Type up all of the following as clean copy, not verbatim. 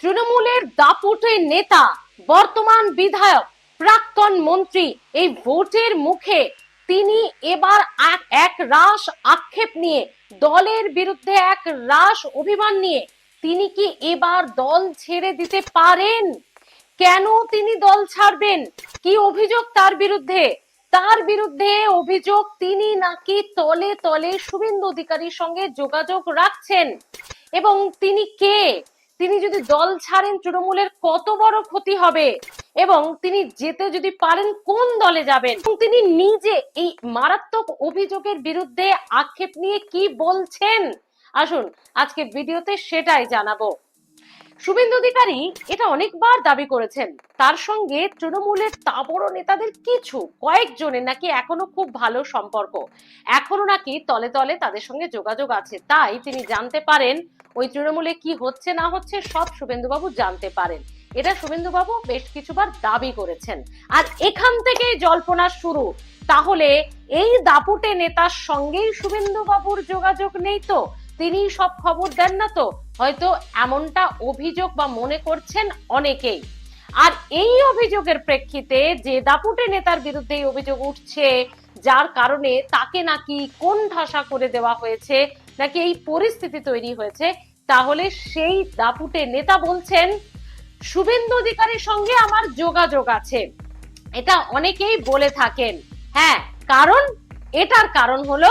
তৃণমূলের দাপুটে নেতা, বর্তমান বিধায়ক, প্রাক্তন মন্ত্রী, এই ভোটের মুখে তিনি এবার এক রাশ আক্ষেপ নিয়ে, দলের বিরুদ্ধে এক রাশ অভিমান নিয়ে তিনি কি এবার দল ছেড়ে দিতে পারেন? কেন তিনি দল ছাড়বেন? কি অভিযোগ তার বিরুদ্ধে? তার বিরুদ্ধে অভিযোগ তিনি নাকি তলে তলে শুভেন্দু অধিকারীর সঙ্গে যোগাযোগ রাখছেন। এবং তিনি কে? তিনি যদি দল ছাড়েন তৃণমূলের কত বড় ক্ষতি হবে, এবং তিনি যেতে যদি পারেন কোন দলে যাবেন, তিনি নিজে এই মারাত্মক অভিযোগের বিরুদ্ধে আক্ষেপ নিয়ে কি বলছেন, আসুন আজকে ভিডিওতে সেটাই জানাবো। শুভেন্দু অধিকারী এটা অনেকবার দাবি করেছেন, তার সঙ্গে তৃণমূলের তাবড় নেতাদের কিছু কয়েকজনের নাকি এখনো খুব ভালো সম্পর্ক, এখনো নাকি তলে তলে তাদের সঙ্গে যোগাযোগ আছে। তাই তিনি জানতে পারেন ওই তৃণমূলে কি হচ্ছে না হচ্ছে সব শুভেন্দুবাবু জানতে পারেন। এটা শুভেন্দুবাবু বেশ কিছুবার দাবি করেছেন। আর এখান থেকেই জল্পনা শুরু, তাহলে এই দাপুটে নেতার সঙ্গেই শুভেন্দুবাবুর যোগাযোগ নেই তো, তিনি সব খবর দেন না তো, হয়তো এমনটা অভিযোগ বা মনে করছেন অনেকেই। আর এই অভিযোগের প্রেক্ষিতে যে দাপুটে নেতার বিরুদ্ধে এই অভিযোগ উঠছে, যার কারণে তাকে নাকি কোন ঠাসা করে দেওয়া হয়েছে, নাকি এই পরিস্থিতি তৈরি হয়েছে, তাহলে সেই দাপুটে নেতা বলছেন শুভেন্দু অধিকারীর সঙ্গে আমার যোগাযোগ আছে। এটা অনেকেই বলে থাকেন। হ্যাঁ, কারণ এটার কারণ হলো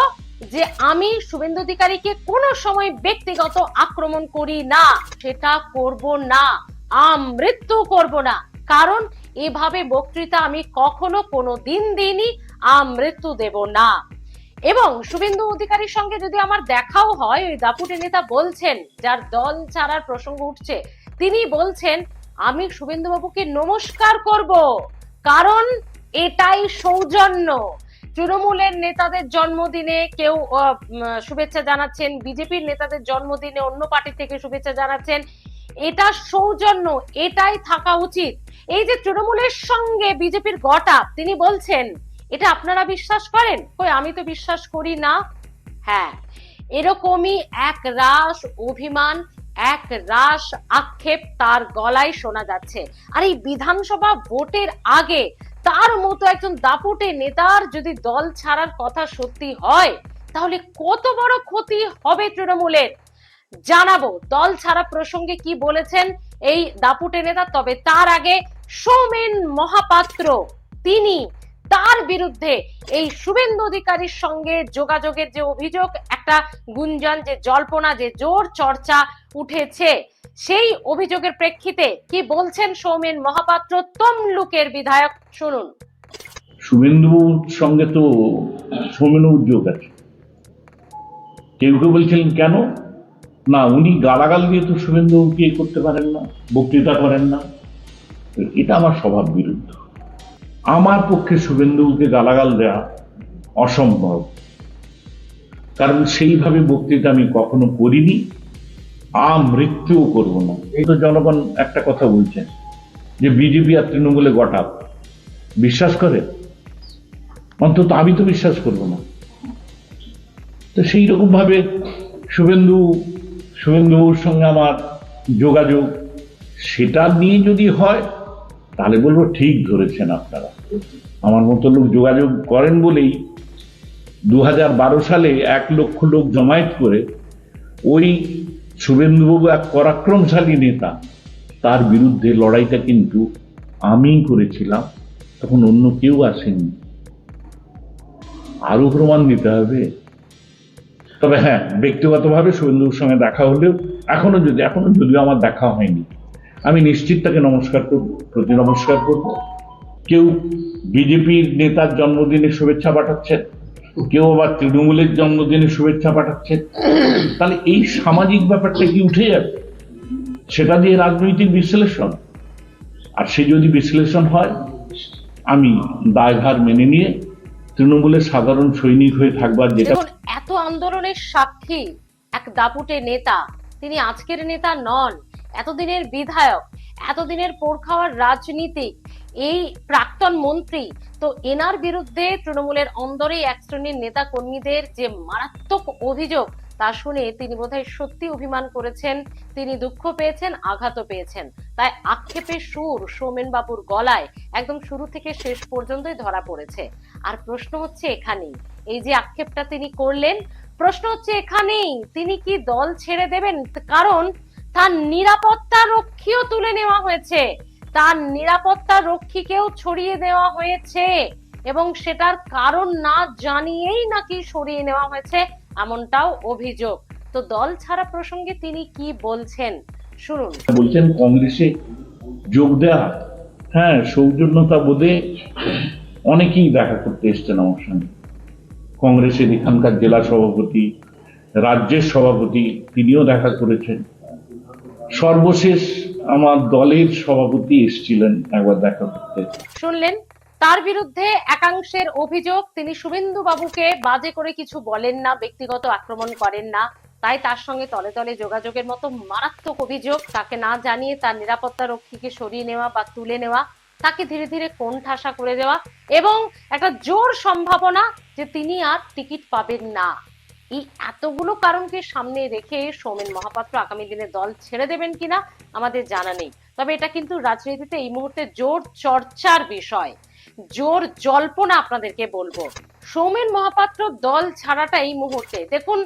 যে আমি শুভেন্দু অধিকারীকে কোনো সময় ব্যক্তিগত আক্রমণ করি না, সেটা করব না, আমৃত্যু করব না। কারণ এভাবে বক্তৃতা আমি কখনো কোনো দিন দিইনি, আমৃত্যু দেব না। এবং শুভেন্দু অধিকারীর সঙ্গে যদি আমার দেখাও হয়, ওই দাপুটে নেতা বলছেন, যার দল ছাড়ার প্রসঙ্গ উঠছে, তিনি বলছেন আমি শুভেন্দু বাবুকে নমস্কার করব, কারণ এটাই সৌজন্য। তৃণমূলের নেতাদের জন্মদিনে কেউ শুভেচ্ছা জানাচ্ছেন, বিজেপির নেতাদের জন্মদিনে অন্য পার্টি থেকে শুভেচ্ছা জানাচ্ছেন, এটা সৌজন্য, এটাই থাকা উচিত। এই যে তৃণমূলের সঙ্গে বিজেপির গটা, তিনি বলছেন এটা আপনারা বিশ্বাস করেন? কই আমি তো বিশ্বাস করি না। হ্যাঁ, এরকমই এক রাশ অভিমান, এক রাশ আক্ষেপ তার গলায় শোনা যাচ্ছে। আর এই বিধানসভা ভোটের আগে তার মতো একজন দাপুটে নেতার যদি দল ছাড়ার কথা সত্যি হয়, তাহলে কত বড় ক্ষতি হবে তৃণমূলের, জানাবো। দল ছাড়া প্রসঙ্গে কি বলেছেন এই দাপুটে নেতা, তবে তার আগে সৌমেন মহাপাত্র, তিনি তার বিরুদ্ধে এই শুভেন্দু অধিকারীর সঙ্গে যোগাযোগের যে অভিযোগ, একটা গুঞ্জন, যে জল্পনা, যে জোর চর্চা উঠেছে, সেই অভিযোগের প্রেক্ষিতে কি বলছেন সৌমেন মহাপাত্র, তমলুকের বিধায়ক, শুনুন। শুভেন্দুর সঙ্গে তো সৌমেনও উদ্যোগ আছে। কেউ কেউ বলছিলেন কেন না, উনি গালাগাল দিয়ে তো শুভেন্দুকে করতে পারেন না, বক্তৃতা করেন না। এটা আমার স্বভাব বিরুদ্ধ। আমার পক্ষে শুভেন্দুকে গালাগাল দেওয়া অসম্ভব, কারণ সেইভাবে বক্তৃতা আমি কখনো করিনি, মৃত্যুও করব না। এই তো জনগণ একটা কথা বলছেন যে বিজেপি আর তৃণমূলে গটা, বিশ্বাস করে? অন্তত আমি তো বিশ্বাস করব না। তো সেই রকম ভাবে শুভেন্দুর সঙ্গে আমার যোগাযোগ, সেটা নিয়ে যদি হয় তাহলে বলবো ঠিক ধরেছেন আপনারা। আমার মতো লোক যোগাযোগ করেন বলেই 2012 সালে 1 লক্ষ লোক জমায়েত করে ওই শুভেন্দুবাবু, এক পরাক্রমশালী নেতা, তার বিরুদ্ধে লড়াইটা কিন্তু আমি করেছিলাম, তখন অন্য কেউ আসেনি। আরো প্রমাণ দিতে হবে। তবে হ্যাঁ, ব্যক্তিগতভাবে শুভেন্দুর সঙ্গে দেখা হলেও এখনো যদিও আমার দেখা হয়নি, আমি নিশ্চিত তাকে নমস্কার করব, প্রতি নমস্কার করব। কেউ বিজেপির নেতার জন্মদিনে শুভেচ্ছা পাঠাচ্ছেন, কেউ আবার তৃণমূলের জন্মদিনে শুভেচ্ছা পাঠাচ্ছেন, তাহলে এই সামাজিক ব্যাপারটা কি উঠে যাবে? সেটা দিয়ে রাজনৈতিক বিশ্লেষণ, আর সে যদি বিশ্লেষণ হয়, আমি দায়ভার মেনে নিয়ে তৃণমূলের সাধারণ সৈনিক হয়ে থাকবার, যেটা এত আন্দোলনের সাক্ষী এক দাপুটে নেতা, তিনি আজকের নেতা নন, এতদিনের বিধায়ক, এতদিনের পোড় খাওয়ার রাজনীতিক, এই প্রাক্তন মন্ত্রী। তো এনার বিরুদ্ধে তৃণমূলের অন্দরে এক শ্রেণীর নেতা কর্মীদের যে মারাত্মক অভিযোগ, তা শুনে তিনি বোধহয় সত্যি অভিমান করেছেন, তিনি দুঃখ পেয়েছেন, আঘাতও পেয়েছেন। তাই আক্ষেপের সুর সৌমেন বাবুর গলায় একদম শুরু থেকে শেষ পর্যন্তই ধরা পড়েছে। আর প্রশ্ন হচ্ছে এখানেই, এই যে আক্ষেপটা তিনি করলেন, প্রশ্ন হচ্ছে এখানেই তিনি কি দল ছেড়ে দেবেন? কারণ তার নিরাপত্তা রক্ষীও তুলে নেওয়া হয়েছে, তার নিরাপত্তা রক্ষীকেও ছড়িয়ে দেওয়া হয়েছে, এবং সেটার কারণ না জানিয়েই নাকি সরিয়ে নেওয়া হয়েছে, এমনটাও অভিযোগ। তো দল ছাড়া প্রসঙ্গে তিনি কি বলছেন শুনুন। বলছেন কংগ্রেসে যোগ দেয়া, হ্যাঁ, সৌজন্যতা বোধে অনেকেই দেখা করতে এসছেন আমার সঙ্গে। কংগ্রেসের এখানকার জেলা সভাপতি, রাজ্যের সভাপতি, তিনিও দেখা করেছেন। সর্বশেষ আমার দলের সভাপতি এসেছিলেন একবার দেখা করতে। শুনলেন, তার বিরুদ্ধে একাংশের অভিযোগ তিনি শুভেন্দু বাবুকে বাজে করে কিছু বলেন না, ব্যক্তিগত আক্রমণ করেন না, তাই তার সঙ্গে তলে তলে যোগাযোগের মতো মারাত্মক অভিযোগ, তাকে না জানিয়ে তার নিরাপত্তা রক্ষীকে সরিয়ে নেওয়া বা তুলে নেওয়া, তাকে ধীরে ধীরে কোণঠাসা করে দেওয়া, এবং একটা জোর সম্ভাবনা যে তিনি আর টিকিট পাবেন না। এই এতগুলো কারণকে সামনে রেখে সৌমেন মহাপাত্র আগামী দিনে দল ছেড়ে দেবেন কিনা আমাদের জানা নেই, তবে এটা কিন্তু রাজনীতিতে এই মুহূর্তে জোর চর্চার বিষয়, জোর জল্পনা আপনাদেরকে বলবো। সৌমেন মহাপাত্র দল ছাড়াটা এই মুহূর্তে, দেখুন,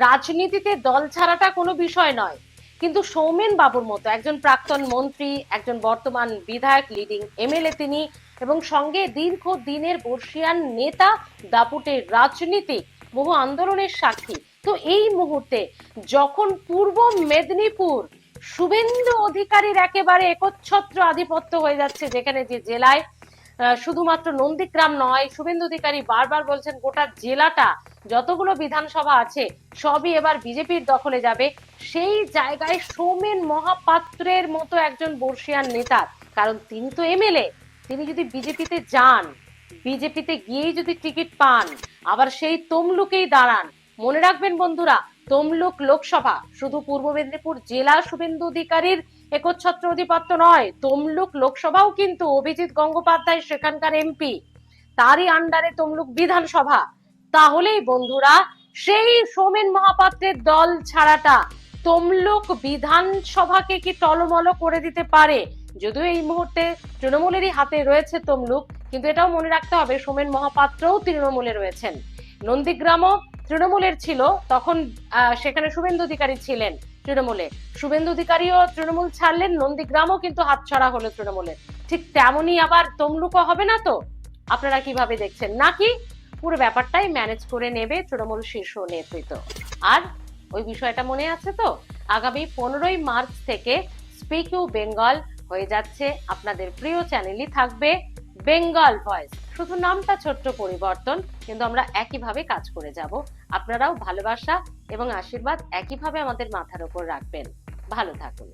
রাজনীতিতে দল ছাড়াটা কোনো বিষয় নয়, কিন্তু সৌমেন বাবুর মতো একজন প্রাক্তন মন্ত্রী, একজন বর্তমান বিধায়ক, লিডিং এমএলএ তিনি, এবং সঙ্গে দীর্ঘ দিনের বর্ষিয়ান নেতা, দাপুটের রাজনীতি, বহু আন্দোলনের সাক্ষী। তো এই মুহূর্তে যখন পূর্ব মেদিনীপুর শুভেন্দু অধিকারীর একেবারে একচ্ছত্র আধিপত্য হয়ে যাচ্ছে, যেখানে যে জেলায় শুধুমাত্র নন্দীগ্রাম নয়, শুভেন্দু অধিকারী বারবার বলছেন গোটা জেলাটা, যতগুলো বিধানসভা আছে সবই এবার বিজেপির দখলে যাবে, সেই জায়গায় সৌমেন মহাপাত্রের মতো একজন বর্ষিয়ান নেতা, কারণ তিনি তো এমএলএ, তিনি যদি বিজেপিতে যান, বিজেপিতে গিয়েই যদি টিকিট পান, আবার সেই তমলুকেই দাঁড়ান, মনে রাখবেন বন্ধুরা, তমলুক লোকসভা শুধু পূর্ব মেদিনীপুর জেলা শুভেন্দু অধিকারীর একচ্ছত্র আধিপত্য নয়, তমলুক লোকসভাও কিন্তু অভিজিৎ গঙ্গোপাধ্যায় সেখানকার এমপি, তারই আন্ডারে তমলুক বিধানসভা। তাহলেই বন্ধুরা সেই সৌমেন মহাপাত্রের দল ছাড়াটা তমলুক বিধানসভাকে কি টলমল করে দিতে পারে? যদিও এই মুহূর্তে তৃণমূলেরই হাতে রয়েছে তমলুক, কিন্তু এটাও মনে রাখতে হবে সৌমেন মহাপাত্রও তৃণমূলে রয়েছেন, নন্দীগ্রামও তৃণমূলের ছিল, তখন সেখানে শুভেন্দু অধিকারী ছিলেন তৃণমূলে, শুভেন্দু অধিকারীও তৃণমূল ছাড়লেন, নন্দীগ্রামও কিন্তু হাতছাড়া হলো তৃণমূলের। ঠিক তেমনই আবার তমলুকও হবে না? তো আপনারা কিভাবে দেখছেন? নাকি পুরো ব্যাপারটাই ম্যানেজ করে নেবে তৃণমূল শীর্ষ নেতৃত্ব? আর ওই বিষয়টা মনে আছে তো, আগামী 15ই মার্চ থেকে স্পিক ইউ বেঙ্গল হয়ে যাচ্ছে আপনাদের প্রিয় চ্যানেলই থাকবে বেঙ্গল ভয়েস, শুধু নামটা ছোট্ট পরিবর্তন, কিন্তু আমরা একইভাবে কাজ করে যাব। আপনারাও ভালোবাসা এবং আশীর্বাদ একইভাবে আমাদের মাথার উপর রাখবেন। ভালো থাকুন।